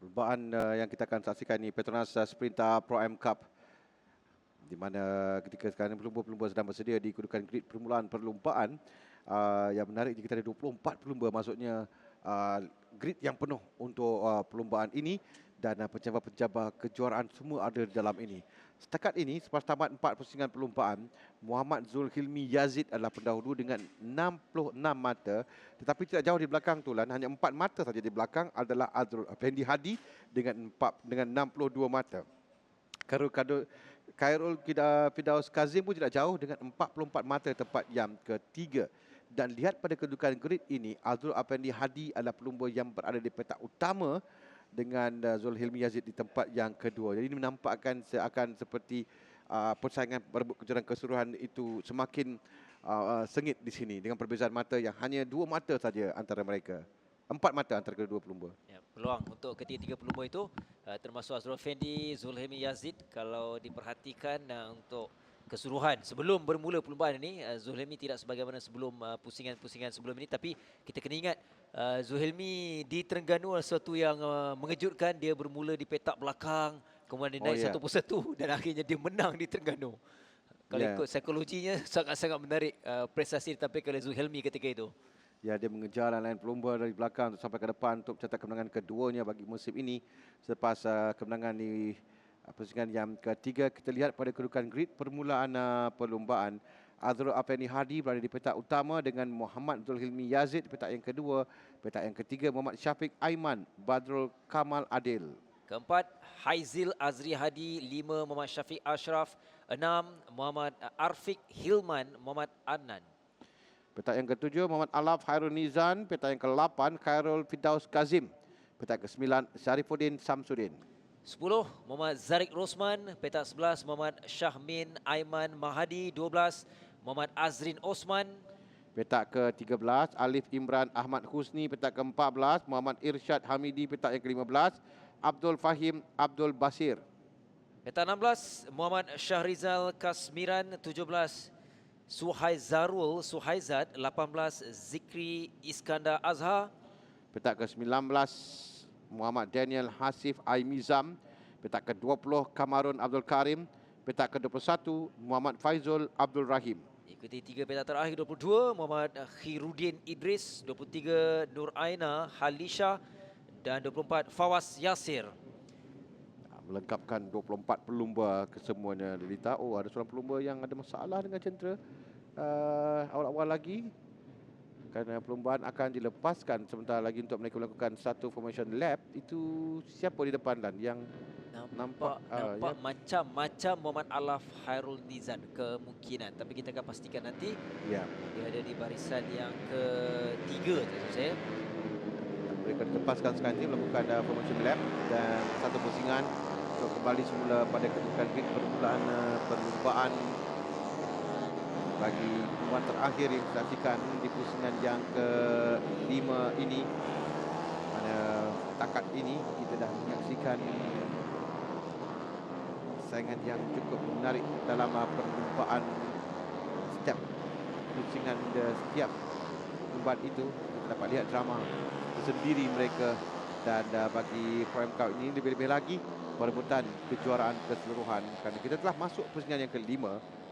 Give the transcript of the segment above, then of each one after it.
Perlumbaan yang kita akan saksikan ini Petronas Sprinter Pro M Cup, di mana ketika sekarang pelumba-pelumba sedang bersedia di kedudukan grid permulaan perlumbaan. Yang menarik, kita ada 24 pelumba, maksudnya grid yang penuh untuk perlumbaan ini, dan pencabar-pencabar kejuaraan semua ada di dalam ini. Setakat ini, selepas tamat 4 pusingan perlumbaan, Muhammad Zulhilmi Yazid adalah pendahulu dengan 66 mata. Tetapi tidak jauh di belakang tu, hanya 4 mata saja di belakang adalah Azrul Effendi Hadi dengan 62 mata. Khairul Firdaus Kazim pun tidak jauh dengan 44 mata tempat yang ketiga. Dan lihat pada kedudukan grid ini, Azrul Effendi Hadi adalah pelumba yang berada di petak utama dengan Zulhilmi Yazid di tempat yang kedua. Jadi ini menampakkan seakan seperti persaingan berebut kejuaraan keseluruhan itu semakin sengit di sini dengan perbezaan mata yang hanya 2 mata saja antara mereka. 4 mata antara kedua pelumba. Ya, peluang untuk ketiga-tiga pelumba itu termasuk Azrul Effendi, Zulhilmi Yazid. Kalau diperhatikan untuk keseluruhan sebelum bermula perlumbaan ini, Zulhilmi tidak sebagaimana sebelum pusingan-pusingan sebelum ini, tapi kita kena ingat Zulhilmi di Terengganu sesuatu yang mengejutkan. Dia bermula di petak belakang, kemudian dia naik satu persatu dan akhirnya dia menang di Terengganu. Kalau ikut psikologinya sangat-sangat menarik prestasi ditampilkan oleh Zulhilmi ketika itu. Ya, dia mengejar lain pelumba dari belakang untuk sampai ke depan untuk mencatat kemenangan keduanya bagi musim ini. Selepas kemenangan di pusingan yang ketiga, kita lihat pada kedudukan grid permulaan perlumbaan. Azrul Effendi Hadi berada di petak utama dengan Muhammad Zulhilmi Yazid di petak yang kedua. Petak yang ketiga, Muhammad Syafiq Aiman, Badrul Kamal Adil. Keempat, Haizil Azri Hadi. 5, Muhammad Syafiq Ashraf. 6, Muhammad Arfiq Hilman Muhammad Adnan. Petak yang ketujuh, Muhammad Alaf Hairul Nizan. Petak yang ke-8, Khairul Firdaus Kazim. Petak ke-9, Syarifuddin Samsudin. 10, Muhammad Zarik Rosman. Petak 11, Muhammad Syahmin Aiman Mahadi. 12, Muhammad Azrin Osman. Petak ke-13, Alif Imran Ahmad Husni. Petak ke-14, Muhammad Irsyad Hamidi. Petak yang ke-15, Abdul Fahim Abdul Basir. Petak 16, Muhammad Syahrizal Kasmiran. 17, Suhaizat. 18, Zikri Iskandar Azhar. Petak ke-19, Muhammad Daniel Hasif Aimizam. Petak ke-20, Kamarun Abdul Karim. Petak ke-21, Muhammad Faizul Abdul Rahim. Ikuti 3 petak terakhir. 22, Muhammad Khirudin Idris. 23, Nur Aina Halisha. Dan 24, Fawaz Yasir. Melengkapkan 24 pelumba kesemuanya, Lelita. Oh, ada seorang pelumba yang ada masalah dengan cedera awal-awal lagi. Kerana perlumbaan akan dilepaskan sebentar lagi untuk mereka melakukan satu formation lap. Itu siapa di depan dan yang nampak macam Muhammad Alaf Hairul Nizan kemungkinan, tapi kita akan pastikan nanti. Ya, dia ada di barisan yang ketiga saya. Mereka dilepaskan sekarang ini melakukan formation lap dan satu pusingan untuk kembali semula pada kedudukan grid permulaan perlumbaan bagi pertemuan terakhir yang disaksikan di pusingan yang ke-5 ini. Pada takat ini kita dah menyaksikan saingan yang cukup menarik dalam perlumbaan. Setiap pusingan setiap perlumbaan itu kita dapat lihat drama tersendiri mereka, dan bagi Pro M Cup ini lebih-lebih lagi perebutan kejuaraan keseluruhan, kerana kita telah masuk pusingan yang ke-5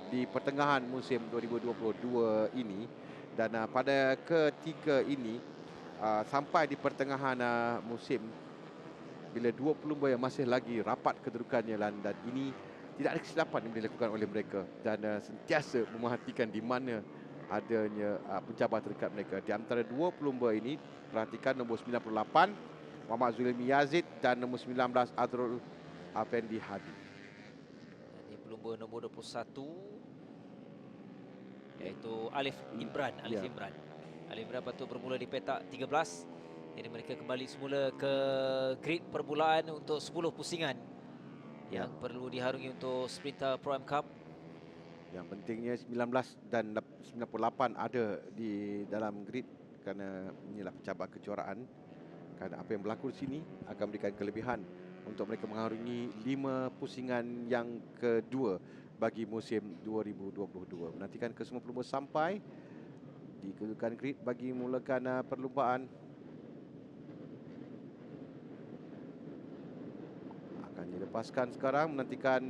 di pertengahan musim 2022 ini, dan pada ketiga ini sampai di pertengahan musim, bila 2 pelumba yang masih lagi rapat kedudukannya, dan ini tidak ada kesilapan yang dilakukan oleh mereka, dan sentiasa memerhatikan di mana adanya pencabar terdekat mereka. Di antara 2 pelumba ini, perhatikan nombor 98 Muhammad Zulhilmi Yazid dan nombor 19 Azrul Effendi Hadi. Ini pelumba nombor 21 iaitu Alif Imran. Alif Imran patut bermula di petak 13. Jadi mereka kembali semula ke grid permulaan untuk 10 pusingan yang perlu diharungi untuk Sprinter Pro M Cup. Yang pentingnya 19 dan 98 ada di dalam grid, kerana inilah pencabar kejuaraan. Kerana apa yang berlaku di sini akan memberikan kelebihan untuk mereka mengharungi 5 pusingan yang kedua bagi musim 2022. Menantikan kesemua pelumba sampai di kedudukan grid bagi mulakan perlumbaan. Lepaskan sekarang, menantikan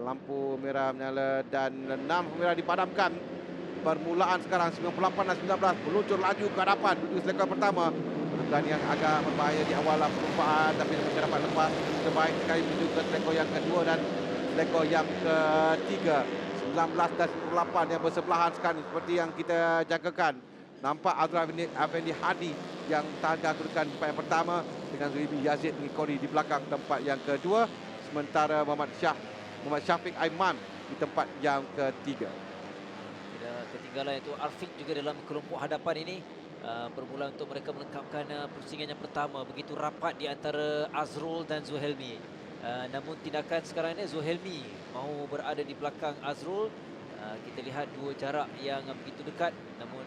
lampu merah menyala dan lampu merah dipadamkan. Permulaan sekarang 98 dan 19 meluncur laju ke hadapan menuju selekor pertama. Pertukaran yang agak berbahaya di awal perlumbaan, tapi mereka dapat lepas terbaik sekali menuju ke selekor yang kedua dan selekor yang ketiga. 19 dan 98 yang bersebelahan sekarang seperti yang kita jangkakan. Nampak Azrul Effendi Hadi yang tangga kedudukan tempat yang pertama dengan Zulhimi Yazid mengikuti di belakang tempat yang kedua, sementara Muhammad Syafiq Aiman di tempat yang ketiga. Tidak ketinggalan itu Arfiq juga dalam kelompok hadapan ini. Bermula untuk mereka melengkapkan pusingan yang pertama. Begitu rapat di antara Azrul dan Zulhelmi. Namun tindakan sekarang ini Zulhelmi mahu berada di belakang Azrul. Kita lihat dua jarak yang begitu dekat, namun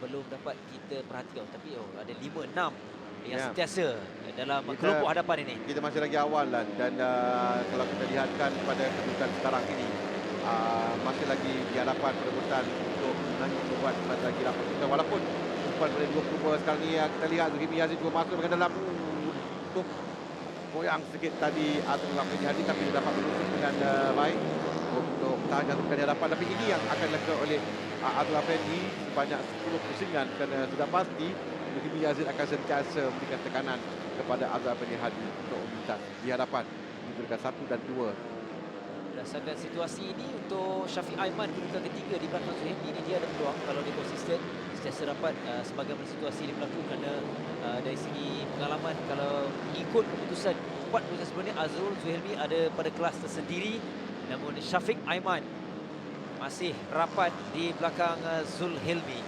belum dapat kita perhatikan. Tapi ada 5-6 yang sentiasa dalam kelompok hadapan ini. Kita masih lagi awal dan kalau kita lihatkan pada kedudukan sekarang ini, masih lagi di hadapan perebutan untuk membuat lagi rapat kita. Walaupun umpan pada dua pelumba sekarang ni kita lihat Zulhimi Yazid juga masuk dengan dalam untuk goyang sedikit tadi Azrul Effendi Hadi, tapi dia dapat menutup dengan baik untuk tahan di hadapan. Tapi ini yang akan dilakukan oleh Azrul Effendi sebanyak 10 pusingan, kerana sudah pasti Zulhimi Yazid akan sentiasa memberikan tekanan kepada Azrul Effendi Hadi untuk memintas di hadapan diberikan 1 dan 2. Berdasarkan situasi ini untuk Syafiq Aiman kedudukan ketiga di belakang Zulhimi ini, dia ada peluang kalau dia konsisten sentiasa dapat sebagaimana situasi ini berlaku, kerana dari segi pengalaman kalau ikut keputusan 4 keputusan sebelum ini, Azrul Zulhimi ada pada kelas tersendiri. Namun Syafiq Aiman masih rapat di belakang Zulhilmi.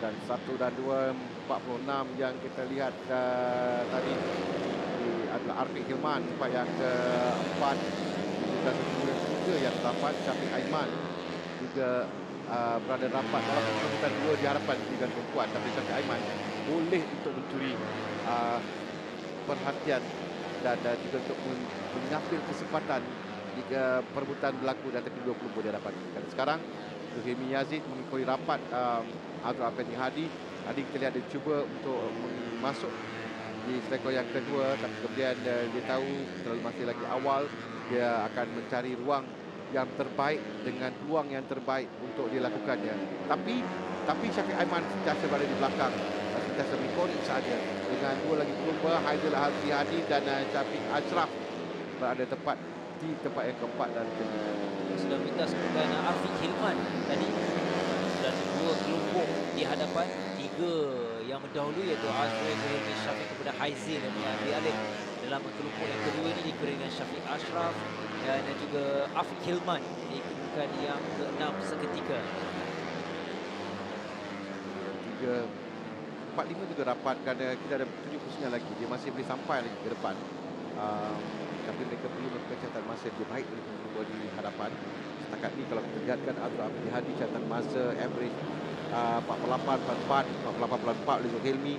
Dan 1 dan 2, 46 yang kita lihat tadi adalah Arfiq Hilman tempat yang keempat. Dan juga yang keempat Syafiq Aiman juga berada rapat walaupun kedudukan 2 di hadapan dengan perempuan, tapi Syafiq Aiman boleh untuk mencuri perhatian dan juga untuk mengambil kesempatan jika perebutan berlaku dan kedua pelumba di hadapan. Dan sekarang Zulhimi Yazid mengikuti rapat Azrul Effendi Hadi. Tadi kita lihat dia cuba untuk masuk di selekor yang kedua, tapi kemudian dia tahu terlalu masih lagi awal, dia akan mencari ruang yang terbaik dengan peluang yang terbaik untuk dilakukannya. Tapi Syafiq Aiman sentiasa berada di belakang, sentiasa mengikuti saja dengan dua lagi pelumba, Haizul Hadi dan Syafiq Ashraf berada tepat di tempat yang keempat dan kelima. Sudah minta kepada Arfiq Hilman tadi, dan dua kelompok di hadapan, 3 yang mendahului iaitu Azrul Zulhimi Syafiq kepada Haizil yang mengambil alih dalam kelompok yang kedua ini diikuti dengan Syafiq Ashraf dan juga Arfiq Hilman di kedudukan yang ke-6 seketika. 4-5 juga rapat kerana kita ada 7 pusingan lagi, dia masih boleh sampai lagi ke depan. Tapi mereka perlu melakukan catatan masa yang baik dari pelumba di hadapan. Setakat ni kalau kita lihatkan Azrul Effendi Hadi catatan masa average 48.44, 48.4 oleh Zulhilmi,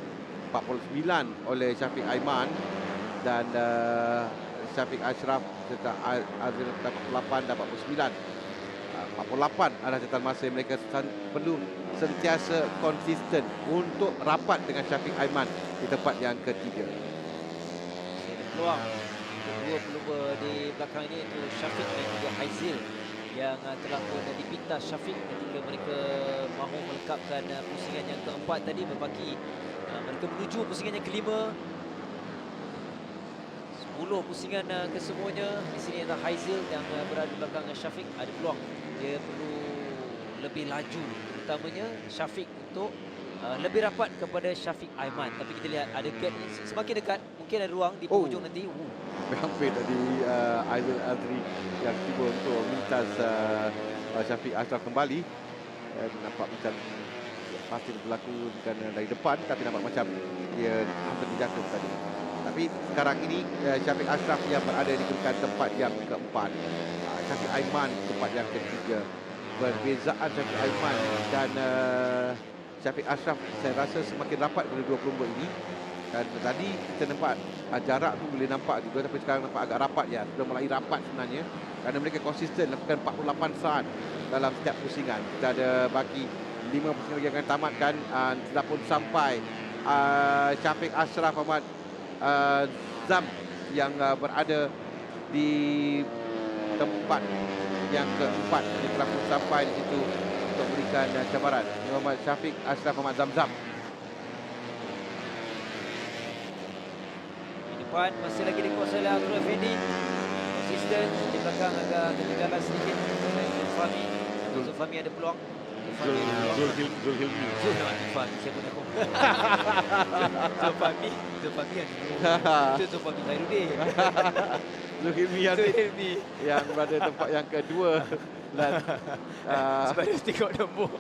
49 oleh Syafiq Aiman dan Syafiq Ashraf serta Azrul 48 dan 49. 48 adalah catatan masa yang mereka perlu sentiasa konsisten untuk rapat dengan Syafiq Aiman di tempat yang ketiga. Peluang kedua pelumba di belakang ini itu Syafiq dan juga Haizil yang telah pun dipintas Syafiq ketika mereka mahu melengkapkan pusingan yang keempat tadi, berbaki mereka menuju pusingan yang kelima. 10 pusingan kesemuanya. Di sini adalah Haizil yang berada di belakang Syafiq, ada peluang dia perlu lebih laju, terutamanya Syafiq untuk lebih rapat kepada Syafiq Aiman. Tapi kita lihat ada gap semakin dekat, mungkin ada ruang di penghujung nanti. Hampir tadi Aizul Azri yang cuba untuk mintas Syafiq Ashraf kembali. Nampak macam pasti berlaku dari depan, tapi nampak macam dia hampir dijatuh tadi. Tapi sekarang ini Syafiq Ashraf yang berada di kedudukan tempat yang keempat, Syafiq Aiman tempat yang ketiga. Perbezaan Syafiq Aiman dan Syafiq Ashraf saya rasa semakin rapat kedua pelumba ini. Dan tadi kita nampak jarak tu boleh nampak juga, tapi sekarang nampak agak rapat ya. Sudah mulai rapat sebenarnya kerana mereka konsisten lakukan 48 saat dalam setiap pusingan. Kita ada bagi 5 pusingan lagi akan tamatkan. Sudah pun sampai Syafiq Ashraf Ahmad Zam yang berada di tempat yang keempat. Dia telah pun sampai di situ untuk berikan cabaran. Muhammad Syafiq Ashraf Muhammad Zamzam. Di depan masih lagi dikuasai oleh Abdul Effendi. Konsisten di belakang agak ketinggalan sedikit oleh Zulfahmi. Zulfahmi ada peluang. Zulhilmi. Zulfahmi siapa nak kau? Zulfahmi yang itu Zulfahmi Khairuddin. Zulhilmi yang berada tempat yang kedua dan sebab dia tengok nombor.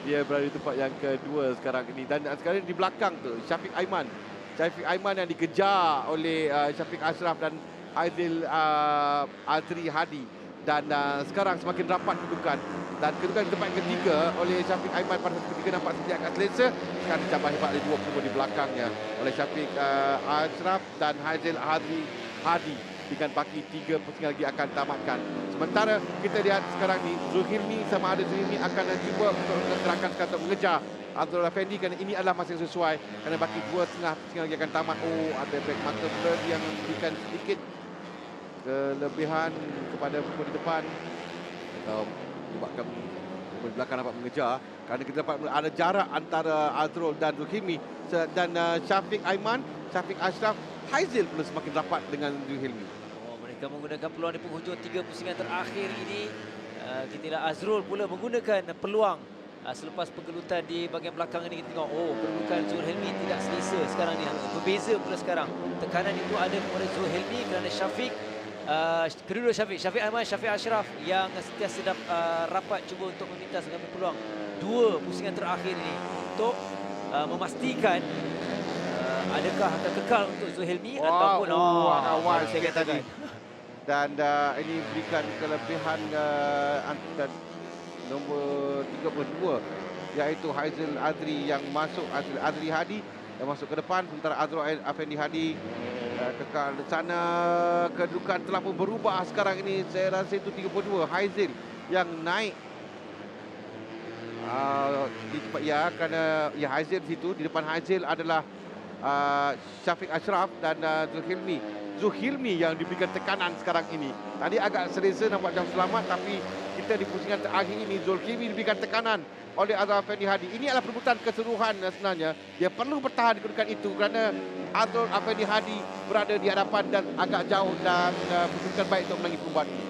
dia berada di tempat yang kedua sekarang ini dan sekarang di belakang tu Syafiq Aiman yang dikejar oleh Syafiq Ashraf dan Aidil Azri Hadi dan sekarang semakin rapat kedudukan dan kedudukan di tempat yang ketiga oleh Syafiq Aiman pada satu ketiga nampak seperti agak selesa. Sekarang dicabar hebat oleh dua peluru di belakangnya oleh Syafiq Ashraf dan Aidil Azri Hadi dengan baki 3 pusingan lagi akan tamatkan. Sementara kita lihat sekarang ni Zulhilmi sama ada Zulhilmi akan cuba untuk gerakan sekarang untuk mengejar Abdul Effendi kerana ini adalah masa yang sesuai kerana baki 2.5 pusingan lagi akan tamat. Oh, ada back marker pula yang memberikan sedikit kelebihan kepada pemain di depan. Buatkan di belakang dapat mengejar kerana kita dapat ada jarak antara Azrul dan Zulhilmi dan Syafiq Aiman, Syafiq Ashraf, Haizil pula semakin rapat dengan Zulhilmi. Mereka menggunakan peluang di penghujung 3 pusingan terakhir ini. Kita lihat Azrul pula menggunakan peluang selepas penggelutan di bahagian belakang ini. Kita tengok, kedudukan Zulhilmi tidak selesa sekarang ni. Berbeza pula sekarang. Tekanan itu ada kepada Zulhilmi kerana Syafiq, kedua Syafiq Aiman, Syafiq Ashraf yang sentiasa rapat cuba untuk meminta mengambil peluang 2 pusingan terakhir ini untuk memastikan adakah akan kekal untuk Zulhilmi ataupun awal saya katakan. Dan ini berikan kelebihan nombor 32 iaitu Haizil Azri yang masuk, Azri Hadi yang masuk ke depan sementara Azrul Effendi Hadi kekal di sana. Kedudukan telah pun berubah sekarang ini. Saya rasa itu 32 Haizil yang naik di tempat kerana Haizil di situ. Di depan Haizil adalah Syafiq Ashraf dan Zulhilmi yang diberikan tekanan sekarang ini. Tadi agak selesa nampak jam selamat tapi kita di pusingan terakhir ini Zulhilmi diberikan tekanan oleh Azrul Effendi Hadi. Ini adalah perebutan keseluruhan sebenarnya. Dia perlu bertahan di kedudukan itu kerana Azrul Effendi Hadi berada di hadapan dan agak jauh dan berkedudukan baik untuk menangi perlumbaan ini.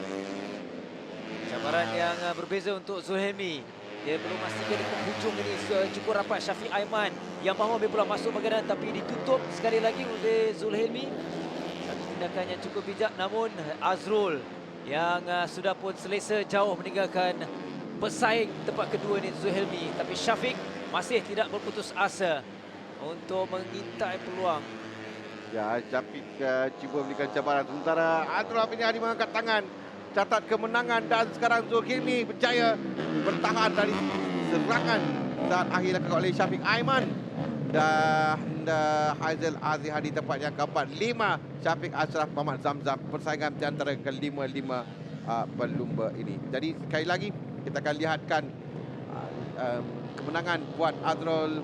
Cabaran yang berbeza untuk Zulhilmi. Dia belum memastikan di penghujung ini cukup rapat Syafiq Aiman yang mahu ambil peluang masuk bahagian tapi ditutup sekali lagi oleh Zulhilmi. Satu tindakan yang cukup bijak namun Azrul yang sudah pun selesa jauh meninggalkan pesaing tempat kedua ini Zulhilmi. Tapi Syafiq masih tidak berputus asa untuk mengintai peluang. Syafiq cuba berikan cabaran sementara Azrul Effendi Hadi mengangkat tangan catat kemenangan dan sekarang Zulhilmi berjaya bertahan dari serangan saat akhir dilakukan oleh Syafiq Aiman dan Haizil Azri Hadi tempat yang keempat. 5 Syafiq Ashraf Muhammad Zamzam persaingan di antara kelima-lima pelumba ini. Jadi sekali lagi kita akan lihatkan kemenangan buat Azrul,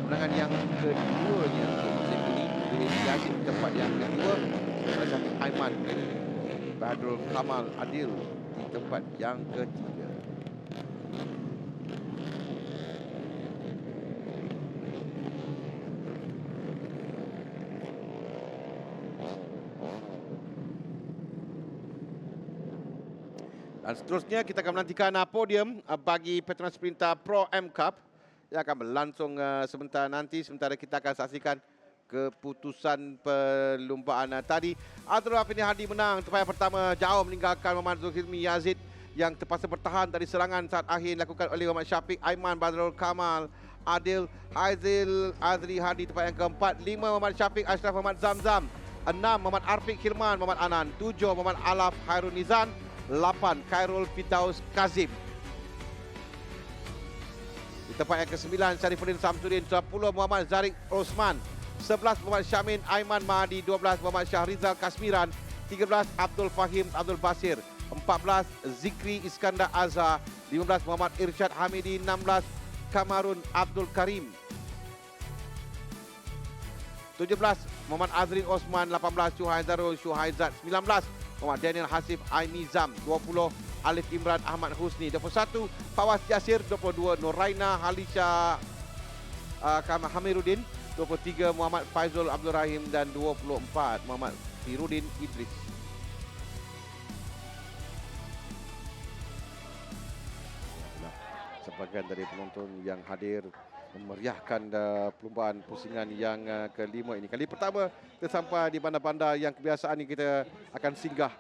kemenangan yang keduanya untuk musim ini di tempat yang kedua Syafiq Aiman, Badrul Kamal Adil di tempat yang ketiga. Dan seterusnya kita akan menantikan podium bagi Petronas Sprinter Pro M Cup yang akan berlangsung sebentar nanti. Sementara kita akan saksikan keputusan perlumbaan tadi. Azrul Effendi Hadi menang tempat yang pertama, jauh meninggalkan Muhammad Zulhilmi Yazid yang terpaksa bertahan dari serangan saat akhir dilakukan oleh Muhammad Syafiq Aiman, Badrul Kamal Adil, Haizil Azri Hadi tempat yang keempat. 5 Muhammad Syafiq Ashraf Muhammad Zamzam, 6 Muhammad Arfiq Khirman Muhammad Anan, 7 Muhammad Alaf Khairul Nizan, 8 Khairul Firdaus Kazim. Di tempat yang ke-9 Syarifuddin Samsudin, 10 Muhammad Zarik Osman, 11 Muhammad Syamin Aiman Mahdi, 12 Muhammad Syahrizal Kasmiran, 13 Abdul Fahim Abdul Basir, 14 Zikri Iskandar Azhar, 15 Muhammad Irsyad Hamidi, 16 Kamarun Abdul Karim. 17 Muhammad Azrin Osman, 18 Syuhaizarul Syuhaizat, 19 Muhammad Daniel Hasif Ainizam, 20 Alif Imran Ahmad Husni, 21 Fawaz Yasir, 22 Nuraina Halisha Hamiruddin, 23 Muhammad Faizul Abdul Rahim dan 24 Muhammad Firudin Idris. Sebahagian dari penonton yang hadir memeriahkan perlumbaan pusingan yang kelima ini. Kali pertama kita sampai di bandar-bandar yang kebiasaan ini kita akan singgah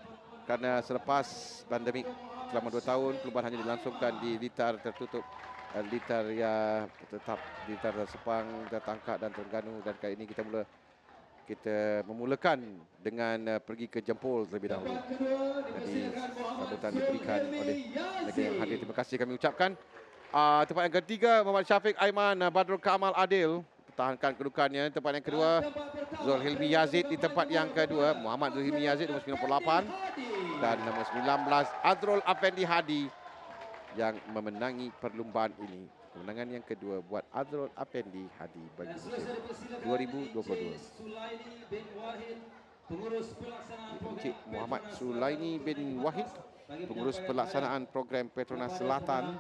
kerana selepas pandemik selama 2 tahun perlumbaan hanya dilangsungkan di litar tertutup, litar yang tetap litar Sepang, Tangkak dan Terengganu, dan kali ini kita memulakan dengan pergi ke Jempol terlebih dahulu. Jadi sambutan diberikan oleh mereka yang hadir. Terima kasih kami ucapkan. Tempat yang ketiga Muhammad Syafiq Aiman Badrul Kamal Adil pertahankan kedudukannya. Tempat yang kedua Zulhilmi Yazid. Di tempat yang kedua Muhammad Zulhilmi Yazid nombor 98 dan nombor 19 Azrul Afendi Hadi yang memenangi perlumbaan ini. Kemenangan yang kedua buat Azrul Afendi Hadi bagi musim 2022. Encik Muhammad Sulaini bin Wahid, pengurus pelaksanaan program Petronas Selatan,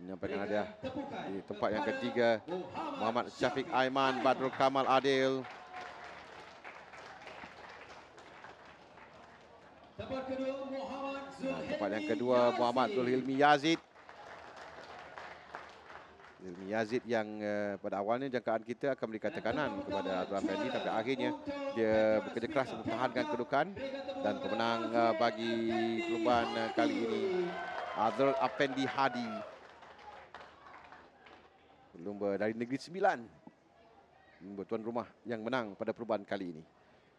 menyampaikan hadiah. Di tempat yang ketiga Muhammad Syafiq Aiman Badrul Kamal Adil. Tempat yang kedua Muhammad Zulhilmi Yazid. Zulhilmi Yazid yang pada awalnya jangkaan kita akan berikan tekanan kepada Azrul Afendi, tapi akhirnya dia bekerja keras mempertahankan kedudukan dan pemenang bagi perlumbaan kali ini Azrul Afendi Hadi, pelumba dari Negeri Sembilan, tuan rumah yang menang pada perlumbaan kali ini.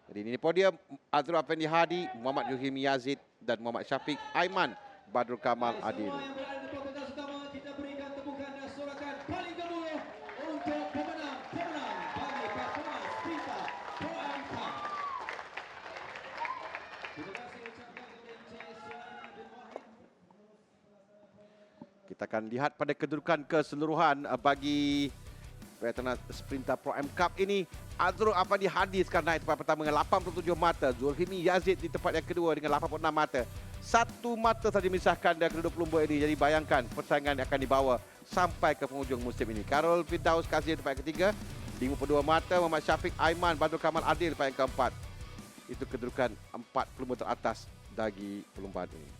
Jadi ini podium Azrul Afendi Hadi, Muhammad Zulhilmi Yazid dan Muhammad Syafiq Aiman Badrul Kamal Adil. Kita berikan tepukan dan sorakan paling gemuruh untuk pemenang bagi Petronas Sprinta Pro MK. Terima kasih ucapkan kepada Encik Sulaini bin Wahid. Kita akan lihat pada kedudukan keseluruhan bagi Petronas Sprinta Pro M Cup ini. Azrul Afendi Hadi sekarang naik tempat pertama dengan 87 mata. Zulhilmi Yazid di tempat yang kedua dengan 86 mata. 1 mata saja memisahkan dari kedua pelumba ini. Jadi bayangkan persaingan yang akan dibawa sampai ke penghujung musim ini. Karol Firdaus Kasih tempat yang ketiga, 52 mata. Muhammad Syafiq Aiman Badrul Kamal Adil tempat yang keempat. Itu kedudukan 4 pelumba teratas bagi perlumbaan ini.